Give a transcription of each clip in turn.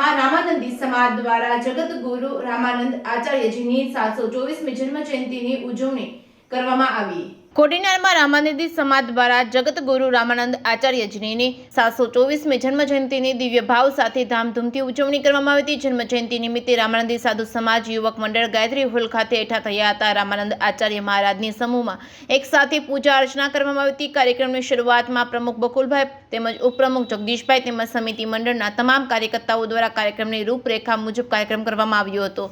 કોડીનારમાં રામાનંદી સમાજ દ્વારા જગતગુરુ રામાનંદ આચાર્યજીની 724મી જન્મ જયંતિની ઉજવણી કરવામાં આવી। કોડીનારમાં રામાનંદી સમાજ દ્વારા જગતગુરુ રામાનંદ આચાર્યજીની 724મી જન્મ જયંતિની દિવ્ય ભાવ સાથે ધામધૂમથી ઉજવણી કરવામાં આવી હતી। જન્મ જયંતિ નિમિત્તે રામાનંદી સાધુ સમાજ યુવક મંડળ ગાયત્રી હોલ ખાતે એકઠા થયા હતા। રામાનંદ આચાર્ય મહારાજની સમૂહમાં એક સાથે પૂજા અર્ચના કરવામાં આવી હતી। કાર્યક્રમની શરૂઆતમાં પ્રમુખ બકુલભાઈ તેમજ ઉપપ્રમુખ જગદીશભાઈ તેમજ સમિતિ મંડળના તમામ કાર્યકર્તાઓ દ્વારા કાર્યક્રમની રૂપરેખા મુજબ કાર્યક્રમ કરવામાં આવ્યો હતો।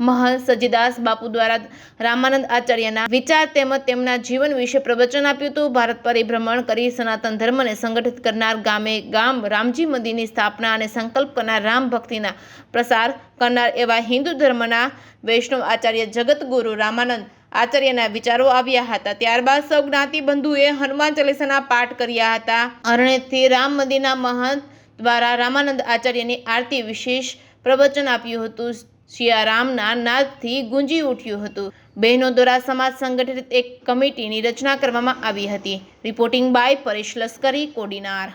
મહંત સજીદાસ બાપુ દ્વારા રામાનંદ આચાર્યના વિચાર તેમજ તેમના જીવન વિશે પ્રવચન આપ્યું હતું। ભારત પરિભ્રમણ કરી સનાતન ધર્મને સંગઠિત કરનાર, ગામે ગામ રામજી મંદિરની સ્થાપના અને સંકલ્પ કરનાર, રામ ભક્તિના પ્રસાર કરનાર એવા હિન્દુ ધર્મના વૈષ્ણવ આચાર્ય જગતગુરુ રામાનંદ આચાર્યના વિચારો આવ્યા હતા। ત્યારબાદ સૌ જ્ઞાતિ બંધુએ હનુમાન ચાલીસાના પાઠ કર્યા હતા। અરણેજથી રામ મંદિરના મહંત દ્વારા રામાનંદ આચાર્યની આરતી વિશેષ પ્રવચન આપ્યું હતું। સિયારામના નાદથી ગુંજી ઉઠ્યું હતું। બહેનો દ્વારા સમાજ સંગઠિત એક કમિટીની રચના કરવામાં આવી હતી। રિપોર્ટિંગ બાય પરેશ લશ્કરી, કોડીનાર।